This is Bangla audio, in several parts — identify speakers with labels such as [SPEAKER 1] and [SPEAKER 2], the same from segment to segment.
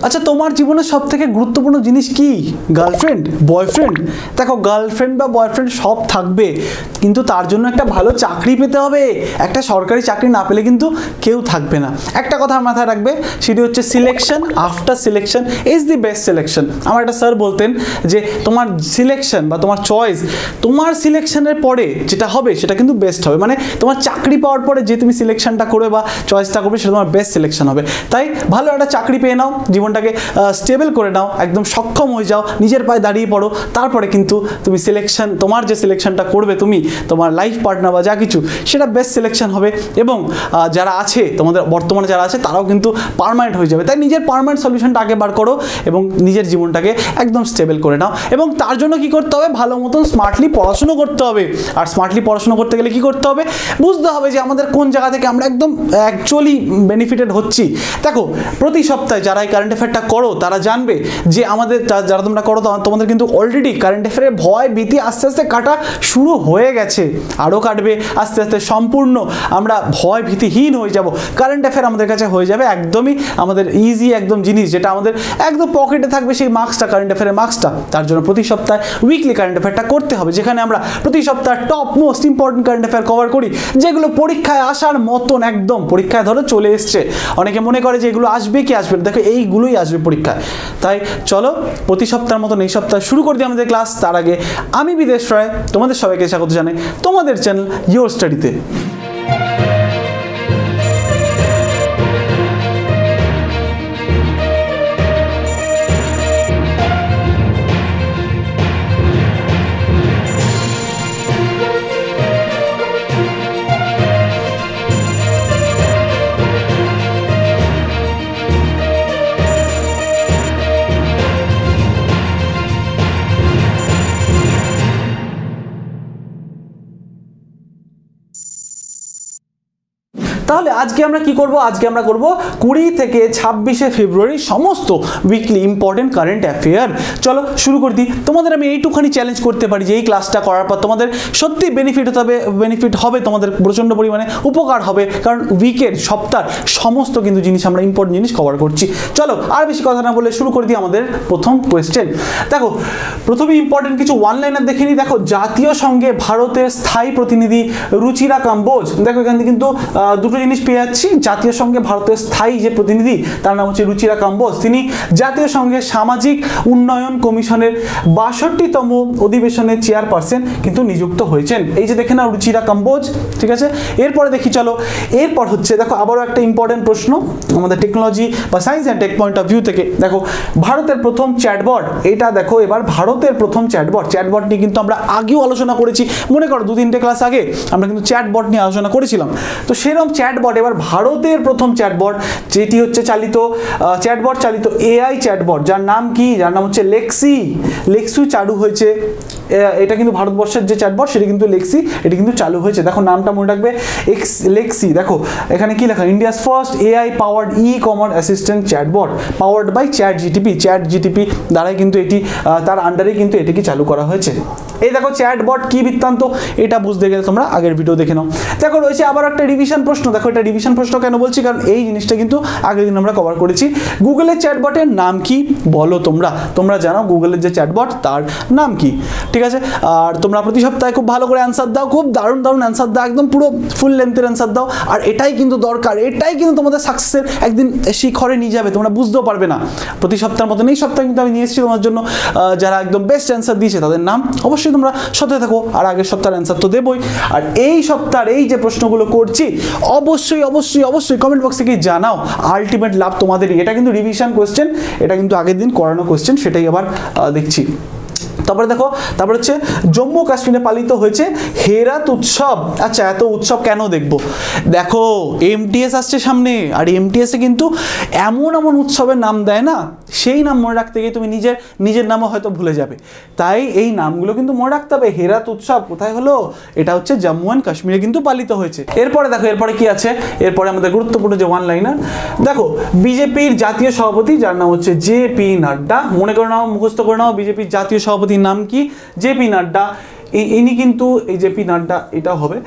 [SPEAKER 1] আচ্ছা, তোমার জীবনের সবথেকে গুরুত্বপূর্ণ জিনিস কি? Girlfriend, boyfriend? দেখো, গার্লফ্রেন্ড বা বয়ফ্রেন্ড সব থাকবে, কিন্তু তার জন্য একটা ভালো চাকরি পেতে হবে। একটা সরকারি চাকরি না পেলে কিন্তু কেউ থাকবে না। একটা কথা মাথায় রাখবে, সেটি হচ্ছে selection after selection is the best selection. আমার একটা স্যার বলতেন যে তোমার সিলেকশন বা তোমার চয়েস, তোমার সিলেকশনের পরে যেটা হবে সেটা কিন্তু বেস্ট হবে। মানে তোমার চাকরি পাওয়ার পরে যে তুমি সিলেকশনটা করবে বা চয়েসটা করবে সেটা তোমার বেস্ট সিলেকশন হবে। তাই ভালো একটা চাকরি পেয়ে নাও, জীবনটাকে স্টেবল করে নাও, একদম সক্ষম হয়ে যাও, নিজের পায়ে দাঁড়িয়ে পড়ো। তারপরে কিন্তু তুমি সিলেকশন, তোমার যে সিলেকশনটা করবে তুমি, তোমার লাইফ পার্টনার বা যা কিছু, সেটা বেস্ট সিলেকশন হবে। এবং যারা আছে তোমাদের বর্তমানে যারা আছে তারাও কিন্তু পার্মানেন্ট হয়ে যাবে। তাই নিজের পার্মানেন্ট সলিউশনটা আগে বার করো এবং নিজের জীবনটাকে একদম স্টেবল করে নাও। এবং তার জন্য কি করতে হবে? ভালো মতন স্মার্টলি পড়াশুনো করতে হবে। আর স্মার্টলি পড়াশুনো করতে গেলে কি করতে হবে? বুঝতে হবে যে আমাদের কোন জায়গা থেকে আমরা একদম অ্যাকচুয়ালি বেনিফিটেড হচ্ছি। দেখো, প্রতি সপ্তাহে যারা এই কারেন্ট অ্যাফেয়ারটা করো তারা জানবে যে আমাদের, যারা তোমরা করো তোমাদের কিন্তু অলরেডি কারেন্ট অ্যাফেয়ারের ভয় ভীতি আস্তে আস্তে কাটা শুরু হয়ে গেছে, আরও কাটবে আস্তে আস্তে। সম্পূর্ণ আমরা ভয় ভীতিহীন হয়ে যাব। কারেন্ট অ্যাফেয়ার আমাদের কাছে হয়ে যাবে একদমই আমাদের ইজি একদম জিনিস, যেটা আমাদের একদম পকেটে থাকবে সেই মার্কসটা, কারেন্ট অ্যাফেয়ারের মার্কসটা। তার জন্য প্রতি সপ্তাহে উইকলি কারেন্ট অ্যাফেয়ারটা করতে হবে, যেখানে আমরা প্রতি সপ্তাহে top most important current affair cover করি, যেগুলো পরীক্ষায় আসার মতন একদম পরীক্ষায় ধরো চলে এসছে। অনেকে মনে করে যে এগুলো আসবে কি আসবে, দেখো এইগুলোই আসবে পরীক্ষায়। তাই চলো প্রতি সপ্তাহের মতন এই সপ্তাহে শুরু করে দিই আমাদের ক্লাস। তার আগে আমি বিদেশ রায় তোমাদের সবাইকে স্বাগত জানাই তোমাদের চ্যানেল ইয়োর স্টাডিতে। তাহলে আজকে আমরা কি করব? আজকে আমরা করব 20 থেকে 26শে ফেব্রুয়ারি সমস্ত উইকলি ইম্পর্টেন্ট কারেন্ট অ্যাফেয়ার। চলো শুরু করে দিই। তোমাদের আমি এইটুখানি চ্যালেঞ্জ করতে পারি যে এই ক্লাসটা করার পর তোমাদের সত্যি বেনিফিট হবে, তোমাদের প্রচণ্ড পরিমাণে উপকার হবে, কারণ উইকের সপ্তাহের সমস্ত কিন্তু জিনিস আমরা ইম্পর্টেন্ট জিনিস কভার করছি। চলো আর বেশি কথা না বলে শুরু করে দিই আমাদের প্রথম কোয়েশ্চেন। দেখো, প্রথমে ইম্পর্টেন্ট কিছু ওয়ান লাইনার দেখে নিই। দেখো, জাতীয় সংঘে ভারতের স্থায়ী প্রতিনিধি রুচিরা কাম্বোজ। দেখো, এখানে কিন্তু দুটো জিনিস পেয়ে যাচ্ছি। জাতীয় সংঘে ভারতের স্থায়ী যে প্রতিনিধি তার নাম হচ্ছে রুচিরা কাম্বোজ। তিনি জাতীয় সংঘের সামাজিক উন্নয়ন কমিশনের 62তম অধিবেশনের চেয়ারপারসন কিন্তু নিযুক্ত হয়েছেন। এই যে দেখে না রুচিরা কাম্বোজ, ঠিক আছে। এরপরে দেখি, চলো এরপর হচ্ছে দেখো আবারও একটা ইম্পর্টেন্ট প্রশ্ন আমাদের টেকনোলজি বা science and tech point of view থেকে। দেখো, ভারতের প্রথম চ্যাটবট, এটা দেখো এবার ভারতের প্রথম চ্যাটবট নিয়ে কিন্তু আমরা আগেও আলোচনা করেছি। মনে করো 2-3টে ক্লাস আগে আমরা কিন্তু চ্যাটবট নিয়ে আলোচনা করেছিলাম। তো সেরকম চ্যাটবট, এবার ভারতের প্রথম চ্যাটবট যেটি হচ্ছে চালিত এআই চ্যাটবট, যার নাম কি? যার নাম হচ্ছে লেক্সি চালু হয়েছে। এটা কিন্তু ভারতবর্ষের যে চ্যাটবট সেটা কিন্তু লেক্সি, এটি কিন্তু চালু হয়েছে। দেখো নামটা মনে রাখবে, লেক্সি। দেখো এখানে কি লেখা? India's first AI powered e-commerce assistant chatbot powered by চ্যাট জিটিপি দ্বারাই কিন্তু এটি, তার আন্ডারে কিন্তু এটিকে চালু করা হয়েছে। এই দেখো চ্যাটবট কি বৃত্তান্ত, এটা বুঝতে গেলে তোমরা আগের ভিডিও দেখে নাও। দেখো রয়েছে আবার একটা রিভিশন প্রশ্ন। দেখো এটা রিভিশন প্রশ্ন কেন বলছি? কারণ এই জিনিসটা কিন্তু আগের দিন আমরা কভার করেছি। গুগলের চ্যাটবটের নাম কি বলো? তোমরা জানো গুগলের যে চ্যাটবট তার নাম কি, ঠিক আছে। আর তোমরা প্রতি সপ্তাহে খুব ভালো করে অ্যান্সার দাও, খুব দারুণ অ্যান্সার দাও, একদম পুরো ফুল লেন্থের অ্যান্সার দাও। আর এটাই কিন্তু দরকার, এটাই কিন্তু তোমাদের সাকসেসের একদিন শিখরে নিয়ে যাবে, তোমরা বুঝতেও পারবে না। প্রতি সপ্তাহের মতন এই সপ্তাহে কিন্তু আমি নিয়ে এসেছি তোমার জন্য যারা একদম বেস্ট অ্যান্সার দিয়েছে তাদের নাম। অবশ্যই তোমরা সাথে থাকো, আর আগের সপ্তাহের অ্যান্সার তো দেবই। আর এই সপ্তাহের এই যে প্রশ্নগুলো করছি অবশ্যই কমেন্ট বক্সে কি জানাও, আলটিমেট লাভ তোমাদেরই। এটা কিন্তু রিভিশন কোয়েশ্চেন, এটা কিন্তু আগের দিন করানো কোয়েশ্চেন, সেটাই আবার দেখছি। তারপরে দেখো, তারপরে হচ্ছে জম্মু কাশ্মীরে পালিত হয়েছে হেরাত উৎসব। আচ্ছা, এত উৎসব কেন দেখবো? দেখো এমটিএস আসছে সামনে, আর এমটিএসে কিন্তু এমন উৎসবের নাম দেয় না, সেই নাম মনে রাখতে গিয়ে তুমি নিজের নামও হয়তো ভুলে যাবে। তাই এই নামগুলো কিন্তু মনে রাখতে হবে। হেরাত উৎসব কোথায় হলো? এটা হচ্ছে জম্মু অ্যান্ড কাশ্মীরে কিন্তু পালিত হয়েছে। এরপরে দেখো, এরপরে কি আছে? এরপরে আমাদের গুরুত্বপূর্ণ যে ওয়ান লাইনার। দেখো, বিজেপির জাতীয় সভাপতি যার নাম হচ্ছে জে.পি. নাড্ডা, মনে করে নাও, মুখস্থ করে নাও, বিজেপির জাতীয় সভাপতির নাম কি? জে.পি. নাড্ডা। ইনি কিন্তু এই জে.পি. নাড্ডা, এটা হবে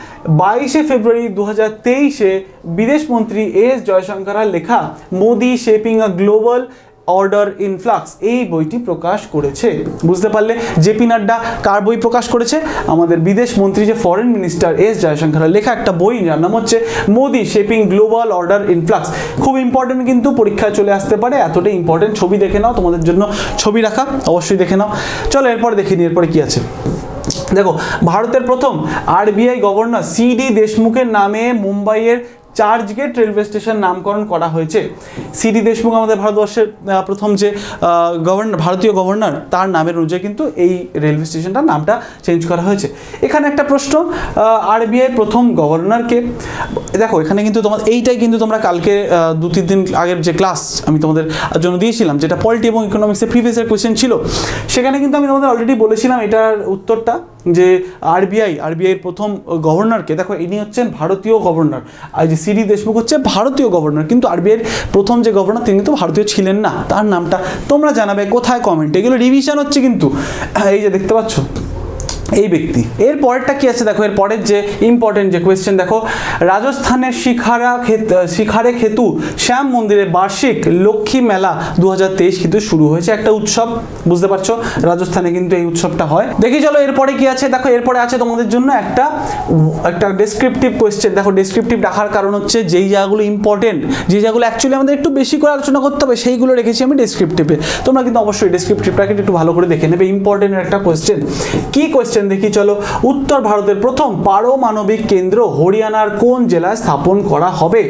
[SPEAKER 1] 22শে ফেব্রুয়ারি 2023-এ বিদেশমন্ত্রী এস জয়শঙ্করের লেখা মোদি শেপিং আ গ্লোবাল অর্ডার ইনফ্লাক্স এই বইটি প্রকাশ করেছে। বুঝতে পারলে জেপি নাড্ডা কার বই প্রকাশ করেছে? আমাদের বিদেশ মন্ত্রী যে ফরেন মিনিস্টার এস জয়শঙ্করের লেখা একটা বই, যার নাম হচ্ছে Modi shaping global order influx. খুব ইম্পর্টেন্ট, কিন্তু পরীক্ষায় চলে আসতে পারে, এতটাই ইম্পর্টেন্ট। ছবি দেখে নাও, তোমাদের জন্য ছবি রাখা, অবশ্যই দেখে নাও। চলো এরপরে দেখে নিই এরপরে কি আছে। দেখো, ভারতের প্রথম আরবিআই গভর্নর সিডি দেশমুখের নামে মুম্বাইয়ের চার্চগেট রেলওয়ে স্টেশন নামকরণ করা হয়েছে। সিডি দেশমুখ আমাদের ভারতবর্ষের প্রথম যে গভর্নর, ভারতীয় গভর্নর, তার নামের অনুযায়ী কিন্তু এই রেলওয়ে স্টেশনটার নামটা চেঞ্জ করা হয়েছে। এখানে একটা প্রশ্ন, আরবিআই প্রথম গভর্নরকে, দেখো এখানে কিন্তু তোমার এইটাই কিন্তু তোমরা কালকে 2-3 দিন আগের যে ক্লাস আমি তোমাদের জন্য দিয়েছিলাম, যেটা পলিটি এবং ইকোনমিক্সের প্রিভিয়াস ইয়ার কোয়েশ্চেন ছিল, সেখানে কিন্তু আমি তোমাদের অলরেডি বলেছিলাম এটার উত্তরটা, যে আরবিআইয়ের প্রথম গভর্নরকে, দেখো ইনি হচ্ছেন ভারতীয় গভর্নর, আর যে সিডি দেশমুখ হচ্ছে ভারতীয় গভর্নর, কিন্তু আরবিআইয়ের প্রথম যে গভর্নর তিনি কিন্তু ভারতীয় ছিলেন না। তার নামটা তোমরা জানাবে কোথায় কমেন্টে, এগুলো রিভিশন হচ্ছে কিন্তু। এই যে দেখতে পাচ্ছ এই ব্যক্তি। এর পরেরটা কি আছে দেখো, এর পরের যে ইম্পর্টেন্ট যে কোয়েশ্চেন দেখো, রাজস্থানের শিখারে খেতু শ্যাম মন্দিরে বার্ষিক লক্ষ্মী মেলা 2023 কিন্তু শুরু হয়েছে, একটা উৎসব। বুঝতে পারছো, রাজস্থানে কিন্তু এই উৎসবটা হয়। দেখি চলো এরপরে কি আছে। দেখো এরপরে আছে তোমাদের জন্য একটা ডেসক্রিপটিভ কোয়েশ্চেন। দেখো ডেসক্রিপটিভ রাখার কারণ হচ্ছে যেই জায়গাগুলো ইম্পর্টেন্ট, যে জায়গাগুলো অ্যাকচুয়ালি আমাদের একটু বেশি করে আলোচনা করতে হবে, সেইগুলো রেখেছি আমি ডেসক্রিপটিভে। তোমরা কিন্তু অবশ্যই ডেসক্রিপটিভটাকে একটু ভালো করে দেখে নেবে। ইম্পর্টেন্ট একটা কোয়েশ্চেন, কি কোয়েশ্চেন দেখি চলো। উত্তর ভারতের প্রথম পারমাণবিক কেন্দ্র হরিয়ানার কোন জেলায় স্থাপন করা হবে?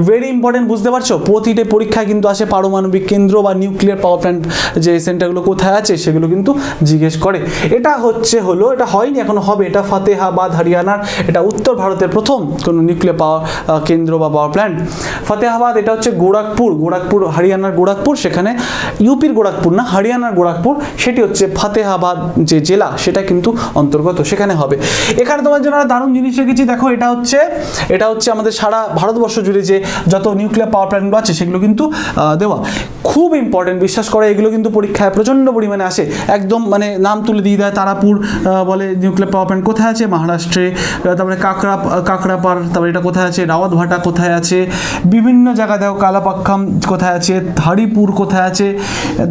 [SPEAKER 1] ভেরি ইম্পর্টেন্ট, বুঝতে পারছো, প্রতিটি পরীক্ষায় কিন্তু আসে পারমাণবিক কেন্দ্র বা নিউক্লিয়ার পাওয়ার প্ল্যান্ট যে সেন্টারগুলো কোথায় আছে সেগুলো কিন্তু জিজ্ঞেস করে। এটা এটা হয়নি এখনো, হবে। এটা ফতেহাবাদ হরিয়ানার, এটা উত্তর ভারতের প্রথম কোনো নিউক্লিয়ার পাওয়ার কেন্দ্র বা পাওয়ার প্ল্যান্ট। ফতেহাবাদ এটা হচ্ছে গোরখপুর হরিয়ানার গোরখপুর, সেখানে ইউপির গোরখপুর না, হরিয়ানার গোরখপুর, সেটি হচ্ছে ফতেহাবাদ যে জেলা সেটা কিন্তু অন্তর্গত, সেখানে হবে। এখানে তোমার জন্য একটা দারুণ জিনিস রেখেছি, দেখো এটা হচ্ছে আমাদের সারা ভারতবর্ষ জুড়ে যে যত নিউক্লিয়ার পাওয়ার প্ল্যান্টগুলো আছে সেগুলো কিন্তু দেওয়া। খুব ইম্পর্টেন্ট, বিশ্বাস করে, এগুলো কিন্তু পরীক্ষায় প্রচণ্ড পরিমাণে আসে, একদম মানে নাম তুলে দিয়ে দেয়। তারাপুর বলে নিউক্লিয়ার পাওয়ার প্ল্যান্ট কোথায় আছে? মহারাষ্ট্রে। তারপরে কাকরাপার, তারপরে এটা কোথায় আছে? রাওয়াতভাটা কোথায় আছে? বিভিন্ন জায়গায় দেখো, কালাপাক্কাম কোথায় আছে? হারিপুর কোথায় আছে?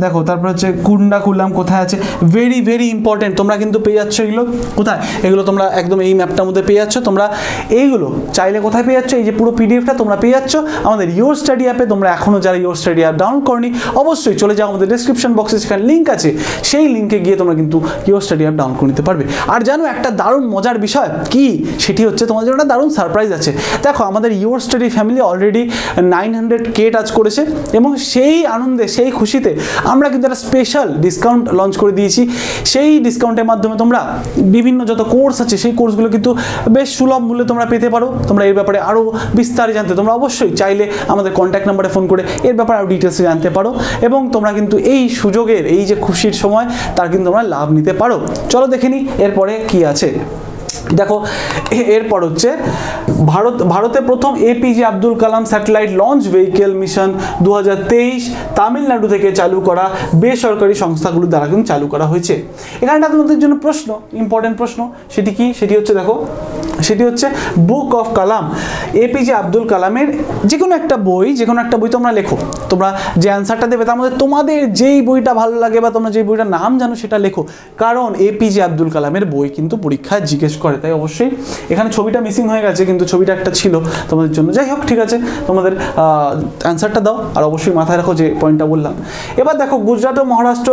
[SPEAKER 1] দেখো তারপরে হচ্ছে কুন্ডাকুলাম কোথায় আছে? ভেরি ভেরি ইম্পর্টেন্ট, তোমরা কিন্তু পেয়ে যাচ্ছ এগুলো কোথায়? এগুলো তোমরা একদম এই ম্যাপটার মধ্যে পেয়ে যাচ্ছ। তোমরা এইগুলো চাইলে কোথায় পেয়ে যাচ্ছ? এই যে পুরো পিডিএফটা তোমরা পেয়ে যাচ্ছ আমাদের ইয়োর স্টাডি অ্যাপে। তোমরা এখনও যারা ইয়োর স্টাডি অ্যাপ ডাউনলোড করনি, অবশ্যই চলে যাও আমাদের ডেসক্রিপশন বক্সে, সেখানে লিঙ্ক আছে, সেই লিঙ্কে গিয়ে তোমরা কিন্তু ইয়োর স্টাডি অ্যাপ ডাউনলোড করে নিতে পারবে। আর জানো একটা দারুণ মজার বিষয় কি, সেটি হচ্ছে তোমাদের জন্য একটা দারুণ সারপ্রাইজ আছে। দেখো আমাদের your study family already 900K touch করেছে, এবং সেই আনন্দে, সেই খুশিতে আমরা কিন্তু একটা স্পেশাল ডিসকাউন্ট লঞ্চ করে দিয়েছি। সেই ডিসকাউন্টের মাধ্যমে তোমরা বিভিন্ন যত কোর্স আছে সেই কোর্সগুলো কিন্তু বেশ সুলভ মূল্যে তোমরা পেতে পারো। তোমরা এর ব্যাপারে আরও বিস্তারিত জানতে তোমরা অবশ্যই চাইলে আমাদের কন্ট্যাক্ট নাম্বারে ফোন করে এর ব্যাপারে আরও ডিটেলসে জানতে পারো, এবং তোমরা কিন্তু এই সুযোগের, এই যে খুশির সময়, তার কিন্তু তোমরা লাভ নিতে পারো। চলো দেখে নিই এরপরে কি আছে। দেখো এরপর হচ্ছে ভারতে প্রথম APJ Abdul Kalam satellite launch vehicle mission 2023 Tamil Nadu থেকে চালু করা বেসরকারি সংস্থাগুলোর দ্বারা কিন্তু চালু করা হয়েছে। এখানে তোমাদের জন্য প্রশ্ন, ইম্পর্টেন্ট প্রশ্ন, সেটি কি? সেটি হচ্ছে দেখো, সেটি হচ্ছে book of Kalam. APJ Abdul কালামের যে কোনো একটা বই তোমরা লেখো। তোমরা যে অ্যান্সারটা দেবে তার মধ্যে তোমাদের যেই বইটা ভালো লাগে বা তোমরা যেই বইটার নাম জানো সেটা লেখো, কারণ এপিজে আব্দুল কালামের বই কিন্তু পরীক্ষায় জিজ্ঞেস করে। তাই অবশ্যই এখানে ছবিটা মিসিং হয়ে গেছে, কিন্তু ছবিটা একটা ছিল তোমাদের জন্য। যাই হোক, ঠিক আছে, তোমাদের অ্যান্সারটা দাও, আর অবশ্যই মাথায় রাখো যে পয়েন্টটা বললাম। এবার দেখো, গুজরাট ও মহারাষ্ট্র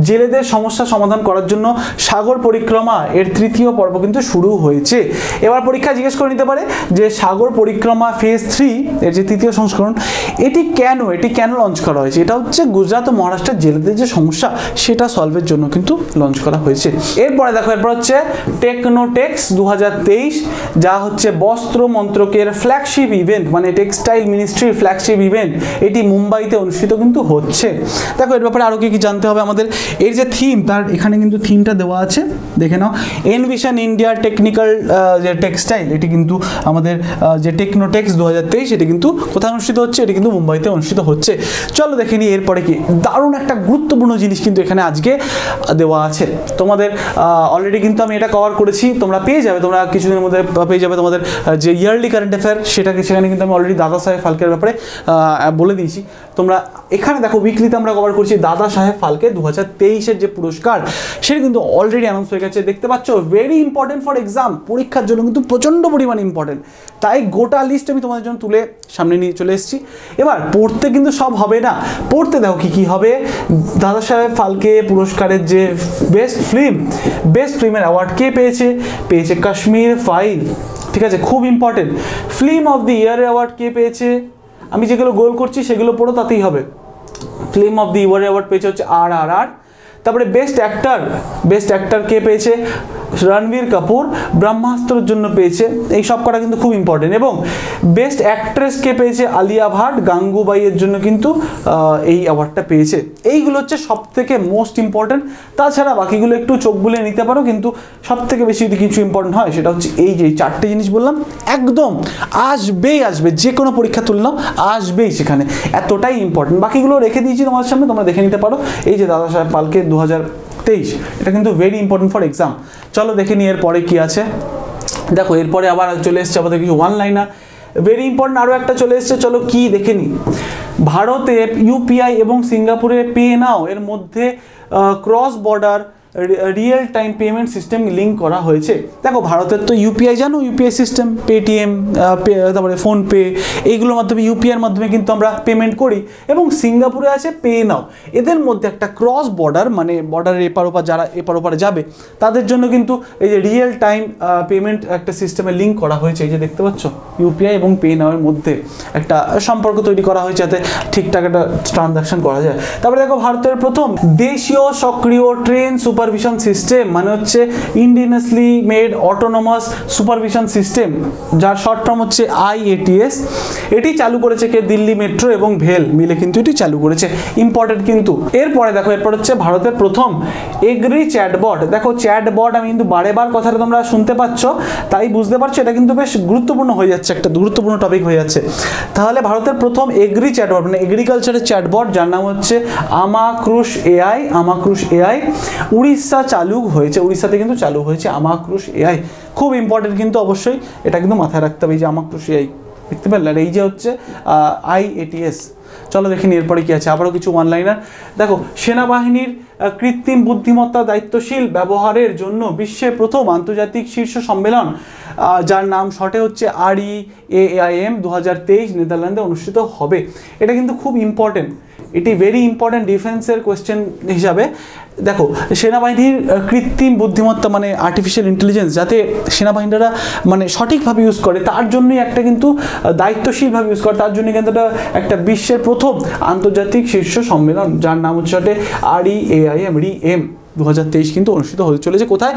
[SPEAKER 1] জেলেদের সমস্যা সমাধান করার জন্য সাগর পরিক্রমা এর 3য় পর্ব কিন্তু শুরু হয়েছে। এবার পরীক্ষা জিজ্ঞেস করে নিতে পারে যে সাগর পরিক্রমা ফেজ 3 এর যে 3য় সংস্করণ, এটি কেন লঞ্চ করা হয়েছে? এটা হচ্ছে গুজরাট ও মহারাষ্ট্রের জেলেদের যে সমস্যা সেটা সলভের জন্য কিন্তু লঞ্চ করা হয়েছে। এরপরে দেখো, এরপর হচ্ছে টেকনোটেক্স 2023, যা হচ্ছে বস্ত্র মন্ত্রকের ফ্ল্যাগশিপ ইভেন্ট, মানে টেক্সটাইল মিনিস্ট্রির ফ্ল্যাগশিপ ইভেন্ট, এটি মুম্বাইতে অনুষ্ঠিত কিন্তু হচ্ছে। দেখো এর ব্যাপারে আরও কি জানতে হবে আমাদের। এর যে থিম, তার এখানে কিন্তু থিমটা দেওয়া আছে, দেখে নাও। এনভিশন ইন্ডিয়া টেকনিক্যাল যে টেক্সটাইল, এটি কিন্তু আমাদের যে টেকনোটেক্স 2023, এটি কিন্তু কোথায় অনুষ্ঠিত হচ্ছে? এটি কিন্তু মুম্বাইতে অনুষ্ঠিত হচ্ছে। চলো দেখে নিই এরপরে কি। দারুণ একটা গুরুত্বপূর্ণ জিনিস কিন্তু এখানে আজকে দেওয়া আছে তোমাদের। অলরেডি কিন্তু আমি এটা কভার করেছি, তোমরা পেয়ে যাবে তোমরা কিছুদিনের মধ্যে, পেয়ে যাবে তোমাদের যে ইয়ারলি কারেন্ট অ্যাফেয়ার সেটাকে, সেখানে কিন্তু আমি অলরেডি দাদা সাহেব ফালকের ব্যাপারে বলে দিয়েছি। তোমরা এখানে দেখো উইকলিতে আমরা কভার করছি দাদা সাহেব ফালকে 2023-এর যে পুরস্কার সেটা কিন্তু অলরেডি অ্যানাউন্স হয়ে গেছে, দেখতে পাচ্ছ। ভেরি ইম্পর্টেন্ট ফর এক্সাম, পরীক্ষার জন্য কিন্তু প্রচণ্ড পরিমাণে ইম্পর্টেন্ট, তাই গোটা লিস্ট আমি তোমাদের জন্য তুলে সামনে নিয়ে চলে এসেছি। এবার পড়তে কিন্তু সব হবে না, পড়তে দেখো কী কী হবে। দাদা সাহেব ফালকে পুরস্কারের যে বেস্ট ফিল্মের অ্যাওয়ার্ড কে পেয়েছে কাশ্মীর ফাইল, ঠিক আছে, খুব important. Film of the year award কে পেয়েছে, আমি যেগুলো গোল করছি সেগুলো পড়ো, তাতেই হবে। Film of the year award পেয়েছে হচ্ছে RRR। তারপরে বেস্ট অ্যাক্টর কে পেয়েছে, রণবীর কাপুর ব্রহ্মাস্ত্রের জন্য পেয়েছে, এই সব কটা কিন্তু খুব ইম্পর্টেন্ট। এবং বেস্ট অ্যাক্ট্রেস কে পেয়েছে, আলিয়া ভাট গাঙ্গুবাইয়ের জন্য কিন্তু এই অ্যাওয়ার্ডটা পেয়েছে। এইগুলো হচ্ছে সব থেকে মোস্ট ইম্পর্টেন্ট, তাছাড়া বাকিগুলো একটু চোখ বুলিয়ে নিতে পারো, কিন্তু সব থেকে বেশি যদি কিছু ইম্পর্টেন্ট হয় সেটা হচ্ছে এই যে চারটে জিনিস বললাম, একদম আসবে, যে কোনো পরীক্ষা তুলনাও আসবেই সেখানে, এতটাই ইম্পর্টেন্ট। বাকিগুলো রেখে দিয়েছি তোমাদের সামনে, তোমরা দেখে নিতে পারো। এই যে দাদা সাহেব ফালকে 2023, এটা কিন্তু ভেরি ইম্পর্টেন্ট ফর এক্সাম। চলো দেখে নিই এরপরে কি আছে। দেখো এরপরে আবার চলে এসছে আমাদের কিছু ওয়ান লাইনার, ভেরি ইম্পর্টেন্ট আরও একটা চলে এসছে, চলো কি দেখে নিই। ভারতে ইউপিআই এবং সিঙ্গাপুরে পে নাও এর মধ্যে cross border real time payment system link করা হয়েছে। দেখো ভারতের তো ইউপিআই জানো, ইউপিআই সিস্টেম, পেটিএম, তারপরে ফোনপে, এইগুলোর মাধ্যমে ইউপিআইয়ের মাধ্যমে কিন্তু আমরা পেমেন্ট করি। এবং সিঙ্গাপুরে আছে পে নাও, এদের মধ্যে একটা ক্রস বর্ডার, মানে বর্ডারের এপার ওপার যারা এপার ওপারে যাবে তাদের জন্য কিন্তু এই যে রিয়েল টাইম পেমেন্ট একটা সিস্টেমে লিঙ্ক করা হয়েছে। এই যে দেখতে পাচ্ছ ইউপিআই এবং পে নাওয়ের মধ্যে একটা সম্পর্ক তৈরি করা হয়েছে, যাতে ঠিকঠাক একটা ট্রানজাকশন করা যায়। তারপরে দেখো ভারতের প্রথম দেশীয় সক্রিয় ট্রেন সুপারভিশন সিস্টেম, মানে হচ্ছে ইন্ডিয়াসলি মেড অটোনোমাস সুপারভিশন সিস্টেম, যার শর্ট ফর্ম হচ্ছে IATS। এটি চালু করেছে কে, দিল্লি মেট্রো এবং ভেল মিলে কিন্তু এটি চালু করেছে, ইম্পর্টেন্ট কিন্তু। এরপরে দেখো এরপর হচ্ছে ভারতের প্রথম এগ্রি চ্যাটবট। দেখো চ্যাটবট, আমি কিন্তু বারেবার কথাটা তোমরা শুনতে পাচ্ছ, তাই বুঝতে পারছো এটা কিন্তু বেশ গুরুত্বপূর্ণ হয়ে যাচ্ছে, একটা গুরুত্বপূর্ণ টপিক হয়ে যাচ্ছে। তাহলে ভারতের প্রথম এগ্রি চ্যাটবট, মানে এগ্রিকালচারের চ্যাটবট, যার নাম হচ্ছে আমাক্রুশ AI, উড়িষ্যা চালু হয়েছে, উড়িষ্যাতে কিন্তু চালু হয়েছে আমাক্রুশ AI, খুব ইম্পর্টেন্ট কিন্তু, অবশ্যই এটা কিন্তু মাথায় রাখতে হবে, এই যে আমাক্রুশ AI, দেখতে পারলে, আর এই যে হচ্ছে IATS। চলো দেখিনি এরপরে কি আছে, আবারও কিছু ওয়ান লাইনার। দেখো সেনাবাহিনীর কৃত্রিম বুদ্ধিমত্তা দায়িত্বশীল ব্যবহারের জন্য বিশ্বের প্রথম আন্তর্জাতিক শীর্ষ সম্মেলন, যার নাম শর্টে হচ্ছে REAIM 2023 নেদারল্যান্ডে অনুষ্ঠিত হবে। এটা কিন্তু খুব ইম্পর্টেন্ট, এটি ভেরি ইম্পর্টেন্ট ডিফেন্সের কোয়েশ্চেন হিসাবে। দেখো সেনাবাহিনীর কৃত্রিম বুদ্ধিমত্তা মানে আর্টিফিশিয়াল ইন্টেলিজেন্স যাতে সেনাবাহিনীরা মানে সঠিকভাবে ইউজ করে, তার জন্যই একটা কিন্তু দায়িত্বশীলভাবে ইউজ করে, তার জন্য কিন্তু একটা বিশ্বের প্রথম আন্তর্জাতিক শীর্ষ সম্মেলন, যার নাম হচ্ছে REAIM 2023 কিন্তু অনুষ্ঠিত হতে চলেছে, কোথায়,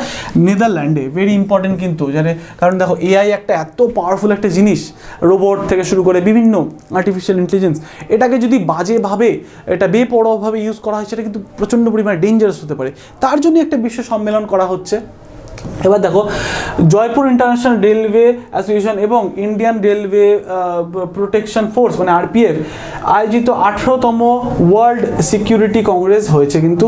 [SPEAKER 1] নেদারল্যান্ডে। ভেরি ইম্পর্টেন্ট কিন্তু জানে, কারণ দেখো AI একটা এত পাওয়ারফুল একটা জিনিস, রোবট থেকে শুরু করে বিভিন্ন আর্টিফিশিয়াল ইন্টেলিজেন্স, এটাকে যদি বাজেভাবে, এটা বেপরোয়াভাবে ইউজ করা হয়, সেটা কিন্তু প্রচণ্ড পরিমাণে ডেঞ্জারাস হতে পারে, তার জন্য একটা বিশ্ব সম্মেলন করা হচ্ছে। এবার দেখো জয়পুর ইন্টারন্যাশনাল রেলওয়ে অ্যাসোসিয়েশন এবং ইন্ডিয়ান রেলওয়ে প্রোটেকশন ফোর্স মানে RPF আয়োজিত 18তম ওয়ার্ল্ড সিকিউরিটি কংগ্রেস হয়েছে, কিন্তু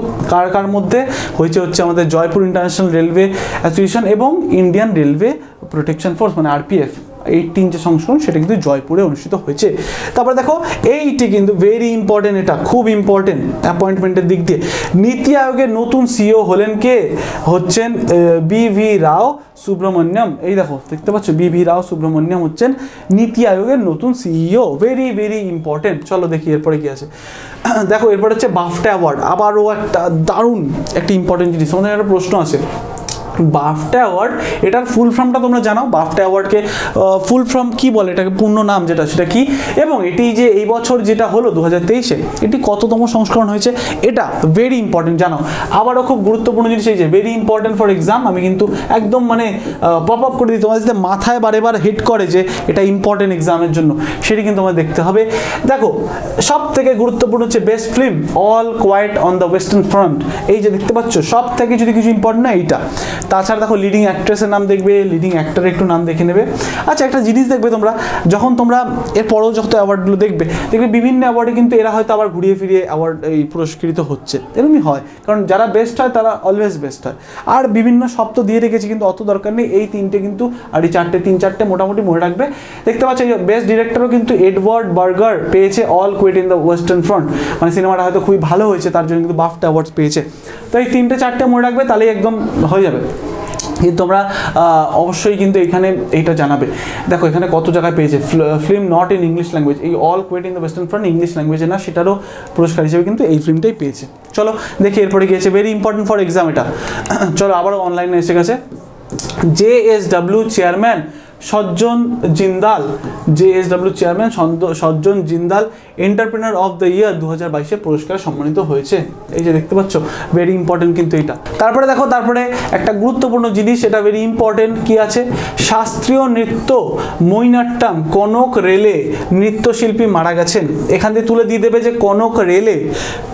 [SPEAKER 1] কার মধ্যে হয়েছে, হচ্ছে আমাদের জয়পুর ইন্টারন্যাশনাল রেলওয়ে অ্যাসোসিয়েশন এবং ইন্ডিয়ান রেলওয়ে প্রোটেকশন ফোর্স মানে RPF, 18 যে সংস্করণ সেটা কিন্তু জয়পুরে অনুষ্ঠিত হয়েছে। তারপরে দেখো এইটি কিন্তু ভেরি ইম্পর্টেন্ট, এটা খুব ইম্পর্টেন্ট অ্যাপয়েন্টমেন্টের দিক দিয়ে। নীতি আয়োগের নতুন CEO হলেন কে, হচ্ছেন BV রাও সুব্রমণ্যম। এই দেখো দেখতে পাচ্ছ BV রাও সুব্রমণ্যম হচ্ছেন নীতি আয়োগের নতুন CEO, ভেরি ভেরি ইম্পর্টেন্ট। চলো দেখি এরপরে কি আছে। দেখো এরপরে হচ্ছে বাফটা অ্যাওয়ার্ড, আবারও একটা দারুণ একটা ইম্পর্টেন্ট জিনিস, আমাদের একটা প্রশ্ন আছে, বাফটা অ্যাওয়ার্ড এটার ফুল ফর্মটা তোমরা জানো, বাফটা অ্যাওয়ার্ডকে ফুল ফর্ম কি বলে, এটাকে পূর্ণ নাম যেটা সেটা কি, এবং এটি যে এই বছর যেটা হলো 2023-এ এটি কততম সংস্করণ হয়েছে, এটা ভেরি ইম্পর্টেন্ট জানো। আবারও খুব গুরুত্বপূর্ণ জিনিস এই যে ভেরি ইম্পর্টেন্ট ফর এক্সাম, আমি কিন্তু একদম মানে পপ আপ করে দিই, তোমাদের যাতে মাথায় বারে হিট করে যে এটা ইম্পর্টেন্ট এক্সামের জন্য, সেটি কিন্তু আমাদের দেখতে হবে। দেখো সব থেকে গুরুত্বপূর্ণ হচ্ছে best film All Quiet on the Western Front, এই যে দেখতে পাচ্ছ সব থেকে যদি কিছু ইম্পর্টেন্ট না এইটা। তাছাড়া দেখো লিডিং অ্যাক্ট্রেসের নাম দেখবে, লিডিং অ্যাক্টরের একটু নাম দেখে নেবে। আচ্ছা একটা জিনিস দেখবে তোমরা, যখন তোমরা এরপরেও যত অ্যাওয়ার্ডগুলো দেখবে বিভিন্ন অ্যাওয়ার্ডে কিন্তু এরা হয়তো আবার ঘুরিয়ে ফিরিয়ে অ্যাওয়ার্ড এই পুরস্কৃত হচ্ছে, এরকমই হয়, কারণ যারা বেস্ট হয় তারা অলওয়েজ বেস্ট হয়। আর বিভিন্ন শব্দ দিয়ে রেখেছি কিন্তু অত দরকার নেই, এই তিনটে কিন্তু আর এই তিন চারটে মোটামুটি মনে রাখবে। দেখতে পাচ্ছ বেস্ট ডিরেক্টরও কিন্তু এডওয়ার্ড বার্গার পেয়েছে All Quiet in the Western Front, মানে সিনেমাটা হয়তো খুবই ভালো হয়েছে তার জন্য কিন্তু বাফটা অ্যাওয়ার্ডস পেয়েছে। তো এই তিনটে চারটে মনে রাখবে, তাহলেই একদম হয়ে যাবে। কিন্তু তোমরা অবশ্যই কিন্তু এখানে এইটা জানাবে, দেখো এখানে কত জায়গায় পেয়েছে film not in English language, এই All Quiet in the Western Front English ল্যাঙ্গুয়েজে না, সেটারও পুরস্কার হিসেবে কিন্তু এই ফিল্মটাই পেয়েছে। চলো দেখি এরপরে গিয়েছে, ভেরি ইম্পর্টেন্ট ফর এক্সাম এটা। চলো আবারও অনলাইনে এসে গেছে। JSW চেয়ারম্যান সজ্জন জিন্দাল, JSW চেয়ারম্যান সজ্জন Jindal entrepreneur of the year 2022 পুরস্কারে সম্মানিত হয়েছে। এই যে দেখতে পাচ্ছ, ভেরি ইম্পর্টেন্ট কিন্তু এটা। তারপরে দেখো, তারপরে একটা গুরুত্বপূর্ণ জিনিস, এটা ভেরি ইম্পর্টেন্ট, কি আছে, শাস্ত্রীয় নৃত্য মৈনাট্টাম কনক রেলে নৃত্যশিল্পী মারা গেছেন। এখান থেকে তুলে দিয়ে দেবে যে কনক রেলে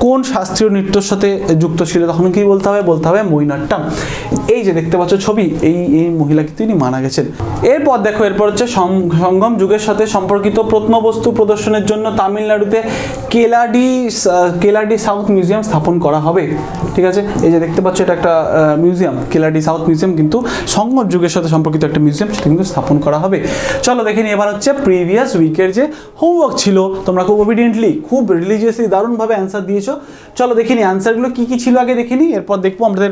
[SPEAKER 1] কোন শাস্ত্রীয় নৃত্যের সাথে যুক্ত ছিল, তখন কি বলতে হবে মৈনাট্টাম। এই যে দেখতে পাচ্ছ ছবি, এই মহিলা কিন্তু তিনি মারা গেছেন। এরপর দেখো, এরপর হচ্ছে সঙ্গম যুগের সাথে সম্পর্কিত প্রত্নবস্তু প্রদর্শনের জন্য তামিলনাড়ুতে কেলাডি সাউথ মিউজিয়াম স্থাপন করা হবে। ঠিক আছে, এই যে দেখতে পাচ্ছ এটা একটা মিউজিয়াম, কেলাডি সাউথ মিউজিয়াম কিন্তু সঙ্গম যুগের সাথে সম্পর্কিত একটা মিউজিয়াম, সেটা কিন্তু স্থাপন করা হবে। চলো দেখে নিই এবার হচ্ছে প্রিভিয়াস উইকের যে হোমওয়ার্ক ছিল, তোমরা খুব ওবিডিয়েন্টলি খুব রিলিজিয়াসলি দারুণভাবে অ্যান্সার দিয়েছো। চলো দেখে নিই অ্যান্সারগুলো কী কী ছিল আগে দেখে নিই, এরপর দেখবো আমাদের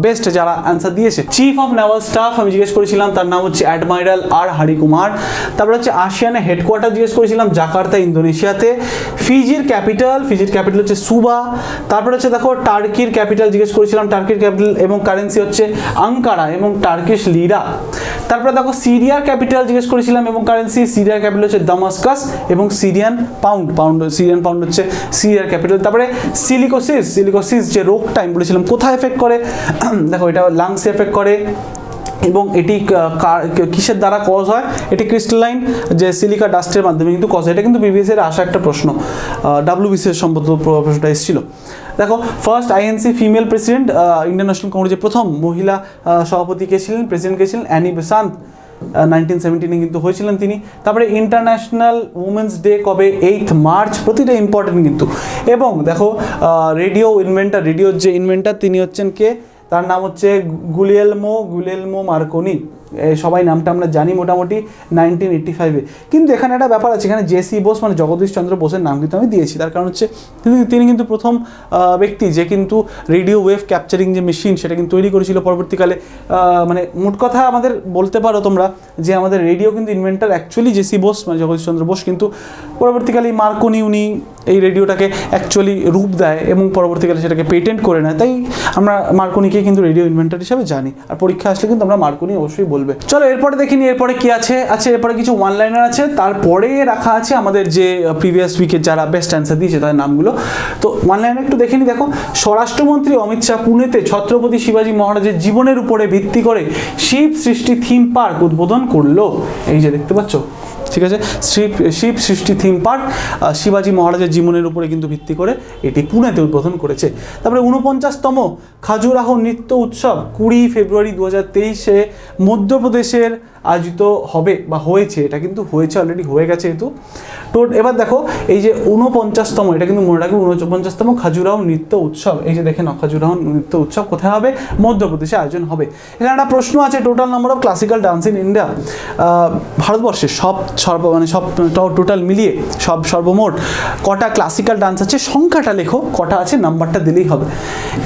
[SPEAKER 1] বেস্ট যারা অ্যান্সার দিয়েছে। চিফ অফ নেভাল স্টাফ আমি জিজ্ঞেস করেছিলাম, তার নাম হচ্ছে অ্যাডমাইরাল আর হরিকুমার। তারপরে হচ্ছে আশিয়ানের হেডকোয়ার্টার জিজ্ঞেস করেছিলাম, জাকার্তা ইন্দোনেশিয়াতে। ফিজির ক্যাপিটাল হচ্ছে সুবা। তারপরে হচ্ছে দেখো টার্কির ক্যাপিটাল জিজ্ঞেস করেছিলাম, টার্কির ক্যাপিটাল এবং কারেন্সি হচ্ছে আঙ্কারা এবং টার্কিশ লিরা। তারপরে দেখো সিরিয়ার ক্যাপিটাল জিজ্ঞেস করেছিলাম এবং কারেন্সি, সিরিয়ার ক্যাপিটাল হচ্ছে দামাস্কাস এবং সিরিয়ান পাউন্ড হচ্ছে সিরিয়ার ক্যাপিটাল। তারপরে সিলিকোসিস যে রোগটা আমি বলেছিলাম কোথায় এফেক্ট করে, দেখো এটা লাংসে এফেক্ট করে এবং এটি কিসের দ্বারা কজ হয়, এটি ক্রিস্টালাইন যে সিলিকা ডাস্টের মাধ্যমে কিন্তু কজ হয়। এটা কিন্তু প্রিভিয়াস এর আসা একটা প্রশ্ন, WBCS সম্বন্ধ প্রশ্নটা এসেছিল। দেখো first INC female president, Indian national কংগ্রেসের প্রথম মহিলা সভাপতি কে ছিলেন, প্রেসিডেন্ট কে ছিলেন, অ্যানি বেসান্ত, 1917 কিন্তু হয়েছিলেন তিনি। তারপরে ইন্টারন্যাশনাল উমেন্স ডে কবে, 8 মার্চ, প্রতিটা ইম্পর্টেন্ট কিন্তু। এবং দেখো রেডিওর যে ইনভেন্টার তিনি হচ্ছেন কে, তার নাম হচ্ছে গুলিয়েলমো মার্কনি। সবাই নামটা আমরা জানি মোটামুটি 1985-এ। কিন্তু এখানে একটা ব্যাপার আছে, এখানে JC বোস মানে জগদীশ চন্দ্র বোসের নাম কিন্তু আমি দিয়েছি, তার কারণ হচ্ছে তিনি কিন্তু প্রথম ব্যক্তি যে কিন্তু রেডিও ওয়েভ ক্যাপচারিং যে মেশিন সেটা কিন্তু তৈরি করেছিল পরবর্তীকালে। মানে মোট কথা আমাদের বলতে পারো তোমরা যে আমাদের রেডিও কিন্তু ইনভেন্টার অ্যাকচুয়ালি JC বোস মানে জগদীশ চন্দ্র বোস, কিন্তু পরবর্তীকালে মার্কনি উনি এই রেডিওটাকে অ্যাকচুয়ালি রূপ দেয় এবং পরবর্তীকালে সেটাকে পেটেন্ট করে নেয়, তাই আমরা মার্কনিকে কিন্তু রেডিও ইনভেন্টার হিসেবে জানি। আর পরীক্ষা আসলে কিন্তু আমরা মার্কনি অবশ্যই বলবে। চলো এরপরে দেখিনি এরপরে কি আছে। আচ্ছা এরপরে কিছু ওয়ান লাইনার আছে, তারপরে রাখা আছে আমাদের যে প্রিভিয়াস উইকের যারা বেস্ট অ্যান্সার দিয়েছে তাদের নামগুলো। তো ওয়ান লাইনার একটু দেখে নি। দেখো স্বরাষ্ট্রমন্ত্রী অমিত শাহ পুনেতে ছত্রপতি শিবাজী মহারাজের জীবনের উপরে ভিত্তি করে শিব সৃষ্টি থিম পার্ক উদ্বোধন করলো। এই যে দেখতে পাচ্ছ, ঠিক আছে, শিব সৃষ্টি থিম পার্ক শিবাজী মহারাজের জীবনের উপরে কিন্তু ভিত্তি করে এটি পুনেতে উদ্বোধন করেছে। তারপরে 49তম খাজুরাহ নৃত্য উৎসব 20 ফেব্রুয়ারি 2023-এ মধ্যপ্রদেশের আয়োজিত হবে বা হয়েছে, এটা কিন্তু হয়েছে অলরেডি, হয়ে গেছে যেহেতু। তো এবার দেখো এই যে 49তম, এটা কিন্তু মনে রাখবে 49তম খাজুরাহ নৃত্য উৎসব। এই যে দেখেন খাজুরাহ নৃত্য উৎসব কোথায় হবে, মধ্যপ্রদেশে আয়োজন হবে। এখানে একটা প্রশ্ন আছে, total number of classical dance in India, ভারতবর্ষের সব টোটাল মিলিয়ে সর্বমোট কটা ক্লাসিক্যাল ডান্স আছে, সংখ্যাটা লেখো, কটা আছে নাম্বারটা দিলেই হবে।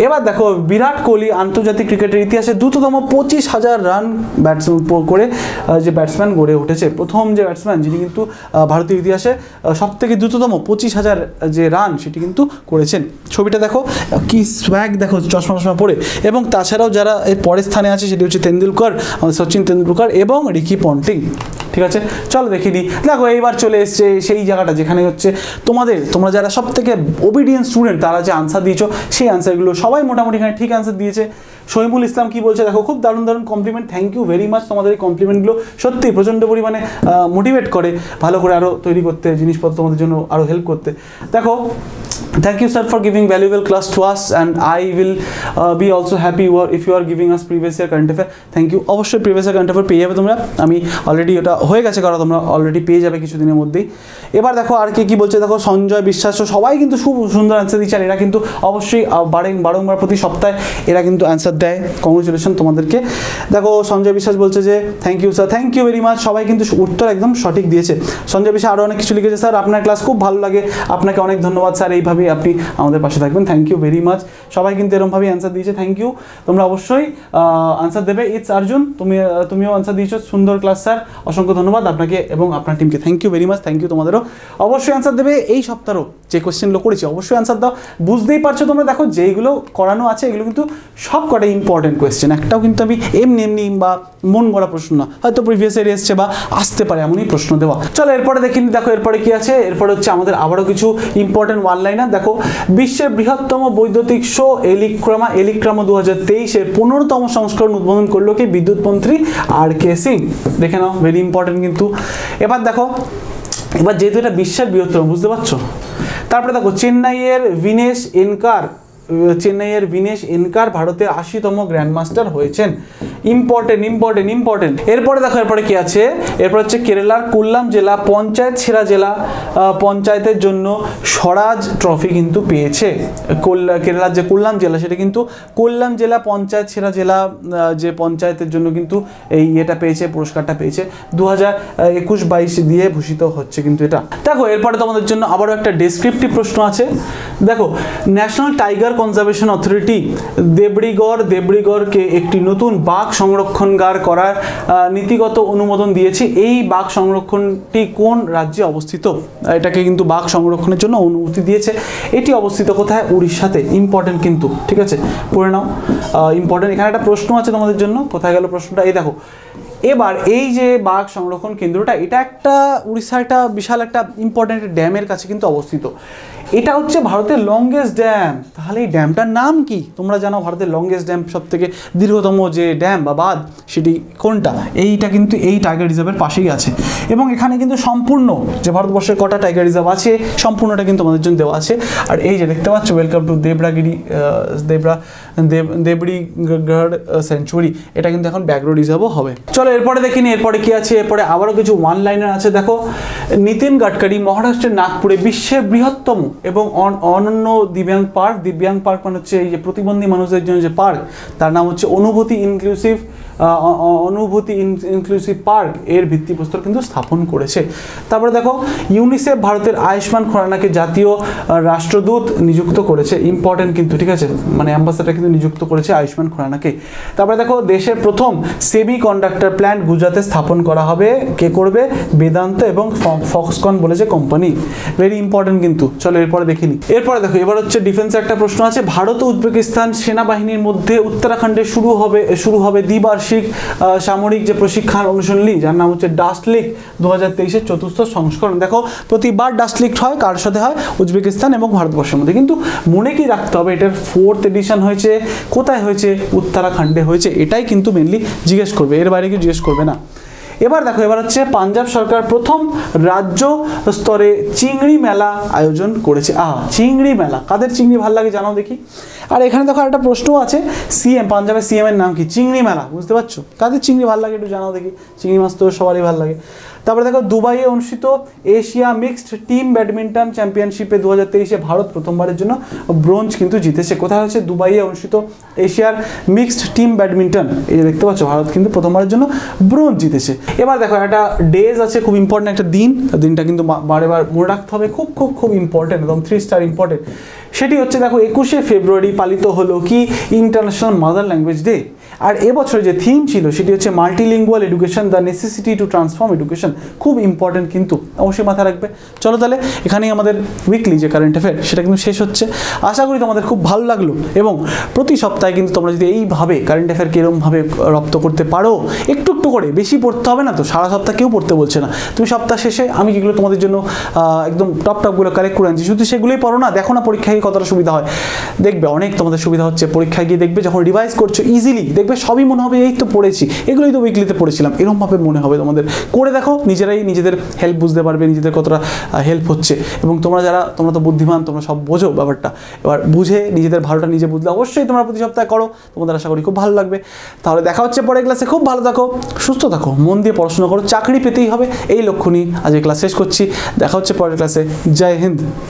[SPEAKER 1] এবার দেখো বিরাট কোহলি আন্তর্জাতিক ক্রিকেটের ইতিহাসে দ্রুততম 25,000 রান করে যে ব্যাটসম্যান গড়ে উঠেছে, প্রথম যে ব্যাটসম্যান যিনি কিন্তু ভারতীয় ইতিহাসে সবথেকে দ্রুততম 25,000 যে রান সেটি কিন্তু করেছেন। ছবিটা দেখো কি স্ব্যাগ, দেখো চশমা পরে। এবং তাছাড়াও যারা এর পরের স্থানে আছে সেটি হচ্ছে তেন্ডুলকর, সচিন তেন্ডুলকর এবং রিকি পন্টিং। ঠিক আছে, চলো দেখি দিই। দেখো এইবার চলে এসছে সেই জায়গাটা যেখানে হচ্ছে তোমরা যারা সব থেকে ওবিডিয়েন্ট স্টুডেন্ট তারা যে আনসার দিয়েছো সেই আনসারগুলো সবাই মোটামুটি এখানে ঠিক আনসার দিয়েছে। শহীদুল ইসলাম কি বলছে দেখো, খুব দারুণ compliment, thank you very much. তোমাদের এই কমপ্লিমেন্টগুলো সত্যি প্রচণ্ড পরিমাণে মোটিভেট করে ভালো করে আরও তৈরি করতে, জিনিসপত্র তোমাদের জন্য আরও হেল্প করতে। দেখো Thank you sir for giving valuable class to us, and I will be also happy if you are giving us previous year current affair. Thank you. অবশ্যই previous year current affair পেয়ে যাবে তোমরা, আমি অলরেডি ওটা হয়ে গেছে কারণ তোমরা অলরেডি পেয়ে যাবে কিছুদিনের মধ্যেই। এবার দেখো আর কি বলছে, দেখো সঞ্জয় বিশ্বাস, সবাই কিন্তু খুব সুন্দর অ্যান্সার দিচ্ছে, আর এরা কিন্তু অবশ্যই বারংবার প্রতি সপ্তাহে এরা কিন্তু অ্যান্সার দেয়। কংগ্রেচুলেশন তোমাদেরকে। দেখো সঞ্জয় বিশ্বাস বলছে যে thank you sir, thank you very much, সবাই কিন্তু উত্তর একদম সঠিক দিয়েছে। সঞ্জয় বিশ্বাস আরও অনেক কিছু লিখেছে, স্যার আপনার ক্লাস খুব ভালো লাগে, আপনাকে অনেক ধন্যবাদ স্যার, এইভাবে আপনি আমাদের পাশে থাকবেন। থ্যাংক ইউ ভেরি মাচ, সবাই কিন্তু এরকমভাবেই অ্যান্সার দিয়েছে। থ্যাংক ইউ, তোমরা অবশ্যই অ্যান্সার দেবে। ইটস অর্জুন, তুমিও অ্যান্সার দিয়েছো, সুন্দর ক্লাস স্যার, অসংখ্য ধন্যবাদ আপনাকে এবং আপনার টিমকে। Thank you very much, thank you তোমাদেরও। অবশ্যই অ্যান্সার দেবে, এই সপ্তাহেও যে কোয়েশ্চেনগুলো করেছি অবশ্যই অ্যান্সার দাও। বুঝতেই পারছো তোমরা, দেখো যেইগুলো করানো আছে এগুলো কিন্তু সব কটাই ইম্পর্টেন্ট কোয়েশ্চেন, একটাও কিন্তু আমি এমনি বা মন গড়া প্রশ্ন না, হয়তো প্রিভিয়াস ইয়ারে এসছে বা আসতে পারে এমনই প্রশ্ন দেওয়া। চলো এরপরে দেখিনি, দেখো এরপরে কি আছে, এরপরে হচ্ছে আমাদের আবারও কিছু ইম্পর্টেন্ট ওয়ান লাইনার। দেখো বিশ্বের বৃহত্তম বৈদ্যুতিক শো এলিক্রামা 2023-এর 15তম সংস্করণ উদ্বোধন করলো কি? বিদ্যুৎ মন্ত্রী RK সিং। দেখে নাও, ভেরি ইম্পর্টেন্ট কিন্তু। এবার দেখো, এবার যেহেতু এটা বিশ্বের বৃহত্তম, বুঝতে পারছো। তারপরে দেখো চেন্নাইয়ের ভিনেশ এনকার ভারতের 80তম গ্র্যান্ডমাস্টার হয়েছেন। ইম্পর্টেন্ট। এরপরে দেখো এরপরে কি আছে, এরপর হচ্ছে কেরালার কোল্লাম জেলা পঞ্চায়েত সেরা জেলা পঞ্চায়েতের জন্য স্বরাজ ট্রফি কিন্তু পেয়েছে। কেরালার যে কোল্লাম জেলা, সেটা কিন্তু কোল্লাম জেলা পঞ্চায়েত সেরা জেলা যে পঞ্চায়েতের জন্য কিন্তু এই এটা পেয়েছে, পুরস্কারটা পেয়েছে। 2021-22 দিয়ে ভূষিত হচ্ছে কিন্তু এটা। দেখো এরপরে তোমাদের জন্য আবারও একটা ডেসক্রিপটিভ প্রশ্ন আছে। দেখো ন্যাশনাল টাইগার কনজারভেশন অথরিটি দেবড়িগড়কে একটি নতুন বাঘ সংরক্ষণগার করার নীতিগত অনুমোদন দিয়েছে। এই বাঘ সংরক্ষণটি কোন রাজ্যে অবস্থিত? এটাকে কিন্তু বাঘ সংরক্ষণের জন্য অনুমতি দিয়েছে। এটি অবস্থিত কোথায়? উড়িষ্যাতে। ইম্পর্টেন্ট কিন্তু, ঠিক আছে, পড়ে নাও, ইম্পর্টেন্ট। এখানে একটা প্রশ্ন আছে তোমাদের জন্য, কোথায় গেল প্রশ্নটা? এই দেখো, এবার এই যে বাঘ সংরক্ষণ কেন্দ্রটা, এটা একটা উড়িষ্যার একটা বিশাল একটা ইম্পর্টেন্ট ড্যামের কাছে কিন্তু অবস্থিত। এটা হচ্ছে ভারতের লংগেস্ট ড্যাম। তাহলে এই ড্যামটার নাম কি? তোমরা জানো ভারতের লংগেস্ট ড্যাম, সব থেকে দীর্ঘতম যে ড্যাম বা বাঁধ, সেটি কোনটা? এইটা কিন্তু এই টাইগার রিজার্ভের পাশেই আছে। এবং এখানে কিন্তু সম্পূর্ণ যে ভারতবর্ষের কটা টাইগার রিজার্ভ আছে সম্পূর্ণটা কিন্তু আমাদের জন্য দেওয়া আছে। আর এই যে দেখতে পাচ্ছ, ওয়েলকাম টু দেবড়িগড় সেঞ্চুরি, এটা কিন্তু এখন ব্যাঘ্র রিজার্ভও হবে। চলো এরপরে দেখিনি, এরপরে কি আছে, এরপরে আবারও কিছু ওয়ান লাইনার আছে। দেখো নীতিন গাডকারি মহারাষ্ট্রের নাগপুরে বিশ্বের বৃহত্তম এবং অনন্য দিব্যাঙ্গ পার্ক মানে হচ্ছে এই যে প্রতিবন্ধী মানুষদের জন্য যে পার্ক, তার নাম হচ্ছে অনুভূতি ইনক্লুসিভ পার্ক, এর ভিত্তিপ্রস্তর কিন্তু স্থাপন করেছে। তারপরে দেখো ইউনিসেফ ভারতের আয়ুষ্মান খুরানাকে জাতীয় রাষ্ট্রদূত নিযুক্ত করেছে। ইম্পর্টেন্ট কিন্তু, ঠিক আছে, মানে অ্যাম্বাসাডার কিন্তু নিযুক্ত করেছে আয়ুষ্মান খুরানাকে। তারপরে দেখো দেশের প্রথম সেমি কন্ডাক্টর প্ল্যান্ট গুজরাটে স্থাপন করা হবে। কে করবে? বেদান্ত এবং ফক্সকন বলে যে কোম্পানি। ভেরি ইম্পর্টেন্ট কিন্তু। চলো এরপরে দেখিনি, এরপরে দেখো এবার হচ্ছে ডিফেন্সের একটা প্রশ্ন আছে। ভারত ও উজবেকিস্তান সেনাবাহিনীর মধ্যে উত্তরাখণ্ডে শুরু হবে দ্বিবার্ষিক সামরিক যে প্রশিক্ষণ অনুশীলনী, যার নাম হচ্ছে ডাস্টলিক 2023-এর 4র্থ সংস্করণ। দেখো প্রতিবার ডাস্টলিক হয়, কার সাথে হয়? উজবেকিস্তান এবং ভারতবর্ষের মধ্যে। কিন্তু মনে কি রাখতে হবে, এটার 4th এডিশন হয়েছে, কোথায় হয়েছে? উত্তরাখণ্ডে হয়েছে। এটাই কিন্তু মেনলি জিজ্ঞেস করবে, এর বাইরে কি জিজ্ঞেস করবে না। এবার দেখো, এবার হচ্ছে পাঞ্জাব সরকার প্রথম রাজ্য স্তরে চিংড়ি মেলা আয়োজন করেছে। চিংড়ি মেলা, কাদের চিংড়ি ভালো লাগে জানাও দেখি। আর এখানে দেখো একটা প্রশ্ন আছে, পাঞ্জাবের CM এর নাম কি? চিংড়ি মেলা, বুঝতে পারছো? কাদের চিংড়ি ভালো লাগে একটু জানাও দেখি। চিংড়ি মাছ তো সবারই ভালো লাগে। তারপরে দেখো দুবাইয়ে অনুষ্ঠিত এশিয়া মিক্সড টিম ব্যাডমিন্টন চ্যাম্পিয়নশিপে 2023-এ ভারত প্রথমবারের জন্য ব্রোঞ্জ কিন্তু জিতেছে। কোথায় হচ্ছে? দুবাইয়ে অনুষ্ঠিত এশিয়ার মিক্সড টিম ব্যাডমিন্টন, এই যে দেখতে পাচ্ছ, ভারত কিন্তু প্রথমবারের জন্য ব্রোঞ্জ জিতেছে। এবার দেখো একটা ডেজ আছে, খুব ইম্পর্টেন্ট একটা দিনটা কিন্তু বারে মনে রাখতে হবে, খুব ইম্পর্টেন্ট, একদম 3 স্টার ইম্পর্টেন্ট। সেটি হচ্ছে দেখো 21শে ফেব্রুয়ারি পালিত হলো কি? International Mother Language Day. আর এবছর যে থিম ছিল সেটি হচ্ছে multilingual education, the necessity to transform education. খুব ইম্পর্টেন্ট কিন্তু, অবশ্যই মাথায় রাখবে। চলো তাহলে এখানেই আমাদের উইকলি যে কারেন্ট অ্যাফেয়ার সেটা কিন্তু শেষ হচ্ছে। আশা করি তোমাদের খুব ভালো লাগলো, এবং প্রতি সপ্তাহে কিন্তু তোমরা যদি এইভাবে কারেন্ট অ্যাফেয়ার কীরকমভাবে রপ্ত করতে পারো, একটু করে, বেশি পড়তে হবে না তো, সারা সপ্তাহ কেউ পড়তে বলছে না। তুমি সপ্তাহ শেষে আমি যেগুলো তোমাদের জন্য একদম টপগুলো কালেক্ট করে আনছি, শুধু সেগুলোই পড়ো না, দেখো না পরীক্ষায় কতটা সুবিধা হয়। দেখবে অনেক তোমাদের সুবিধা হচ্ছে পরীক্ষায় গিয়ে, দেখবে যখন রিভাইজ করছো ইজিলি, দেখবে দেখবে সবই মনে হবে এই তো পড়েছি, এগুলোই তো উইকলিতে পড়েছিলাম, এরকমভাবে মনে হবে তোমাদের। করে দেখো, নিজেরাই নিজেদের হেল্প বুঝতে পারবে, নিজেদের কতটা হেল্প হচ্ছে। এবং তোমরা তো বুদ্ধিমান, তোমরা সব বোঝো ব্যাপারটা, এবার বুঝে নিজেদের ভালোটা নিজে বুঝলে অবশ্যই তোমরা প্রতি সপ্তাহে করো, তোমাদের আশা করি খুব ভালো লাগবে। তাহলে দেখা হচ্ছে পরের ক্লাসে। খুব ভালো থাকো, সুস্থ থাকো, মন দিয়ে পড়াশোনা করো, চাকরি পেতেই হবে এই লক্ষ্য নিয়ে আজকে ক্লাস শেষ করছি। দেখা হচ্ছে পরের ক্লাসে। জয় হিন্দ।